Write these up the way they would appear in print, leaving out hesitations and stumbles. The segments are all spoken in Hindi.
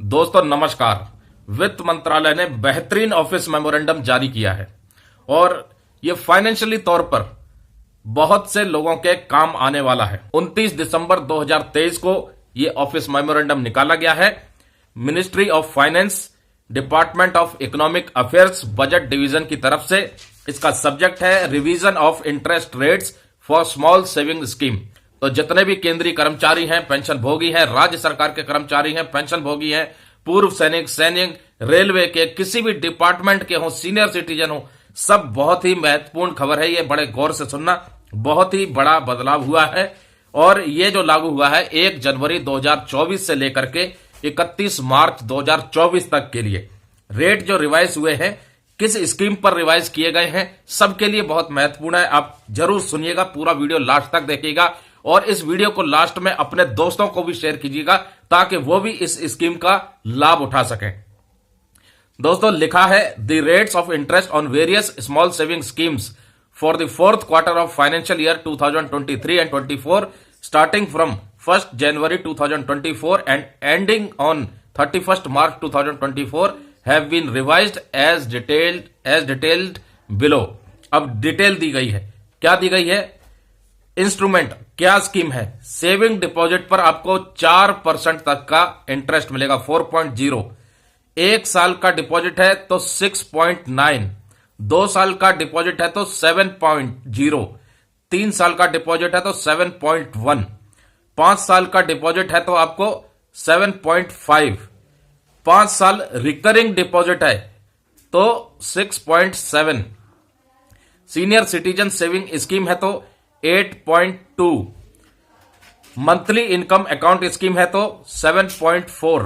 दोस्तों नमस्कार। वित्त मंत्रालय ने बेहतरीन ऑफिस मेमोरेंडम जारी किया है और ये फाइनेंशियली तौर पर बहुत से लोगों के काम आने वाला है। 29 दिसंबर 2023 को ये ऑफिस मेमोरेंडम निकाला गया है। Ministry of finance, department of economic affairs, budget division की तरफ से इसका सब्जेक्ट है revision of interest rates for small saving scheme. तो जितने भी केंद्रीय कर्मचारी हैं, पेंशन भोगी हैं, राज्य सरकार के कर्मचारी हैं, पेंशन भोगी हैं, पूर्व सैनिक, रेलवे के किसी भी डिपार्टमेंट के हो, सीनियर सिटीजन हो, सब बहुत ही महत्वपूर्ण खबर है। ये बड़े गौर से सुनना, बहुत ही बड़ा बदलाव हुआ है और ये जो लागू हुआ है 1 जनवरी 2024 से लेकर के 31 मार्च 2024 तक के लिए। रेट जो रिवाइज हुए हैं, किस स्कीम पर रिवाइज किए गए हैं, सबके लिए बहुत महत्वपूर्ण है। आप जरूर सुनिएगा, पूरा वीडियो लास्ट तक देखिएगा और इस वीडियो को लास्ट में अपने दोस्तों को भी शेयर कीजिएगा ताकि वो भी इस स्कीम का लाभ उठा सकें। दोस्तों लिखा है the rates of interest on various small saving schemes for the fourth quarter of financial year 2023 and 24 starting from 1 January 2024 and ending on 31 March 2024 have been revised as detailed below. अब डिटेल दी गई है। क्या दी गई है? इंस्ट्रूमेंट क्या स्कीम है? सेविंग डिपॉजिट पर आपको 4% तक का इंटरेस्ट मिलेगा, 4.0। 1 साल का डिपॉजिट है तो 6.9, 2 साल का डिपॉजिट है तो 7.0, 3 साल का डिपॉजिट है तो 7.1, 5 साल का डिपॉजिट है तो आपको 7.5, 5 साल रिकरिंग डिपॉजिट है तो 6.7, सीनियर सिटीजन सेविंग स्कीम है तो 8.2, मंथली इनकम अकाउंट स्कीम है तो 7.4,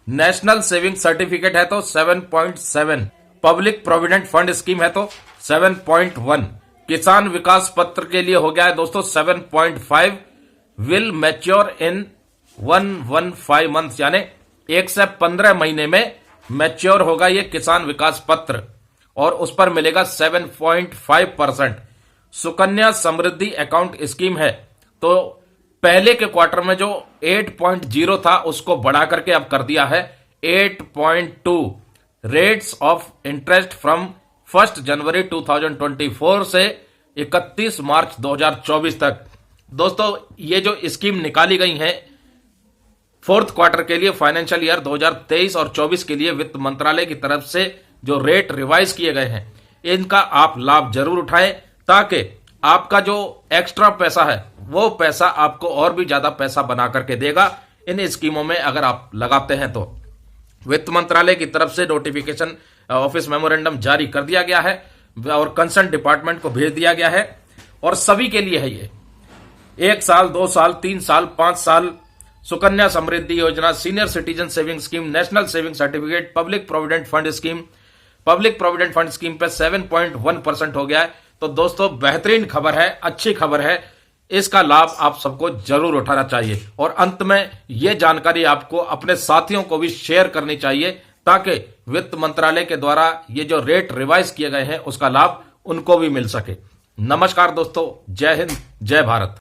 नेशनल सेविंग सर्टिफिकेट है तो 7.7, पब्लिक प्रोविडेंट फंड स्कीम है तो 7.1, किसान विकास पत्र के लिए हो गया है दोस्तों 7.5, विल मैच्योर इन 115 मंथ्स, यानी 1 से 15 महीने में मैच्योर होगा ये किसान विकास पत्र और उस पर मिलेगा 7.5%। सुकन्या समृद्धि अकाउंट स्कीम है तो पहले के क्वार्टर में जो 8.0 था उसको बढ़ा करके अब कर दिया है 8.2। Rates of interest from 1 January 2024 से 31 मार्च 2024 तक। दोस्तों ये जो स्कीम निकाली गई है फोर्थ क्वार्टर के लिए फाइनेंशियल ईयर 2023 और 24 के लिए वित्त मंत्रालय की तरफ से जो रेट रिवाइज किए गए हैं, इनका आप लाभ जरूर उठाएं ताकि आपका जो एक्स्ट्रा पैसा है वो पैसा आपको और भी ज्यादा पैसा बना करके देगा इन स्कीमों में अगर आप लगाते हैं तो। वित्त मंत्रालय की तरफ से नोटिफिकेशन ऑफिस मेमोरेंडम जारी कर दिया गया है और कंसर्न डिपार्टमेंट को भेज दिया गया है और सभी के लिए है ये। 1 साल, 2 साल, 3 साल, 5 साल, सुकन्या समृद्धि योजना, senior citizen saving scheme, national saving certificate, public provident fund scheme. Public provident fund scheme पे 7.1% हो गया है। तो दोस्तों बेहतरीन खबर है, अच्छी खबर है, इसका लाभ आप सबको जरूर उठाना चाहिए और अंत में यह जानकारी आपको अपने साथियों को भी शेयर करनी चाहिए ताकि वित्त मंत्रालय के द्वारा ये जो रेट रिवाइज किए गए हैं उसका लाभ उनको भी मिल सके। नमस्कार दोस्तों, जय हिंद, जय भारत।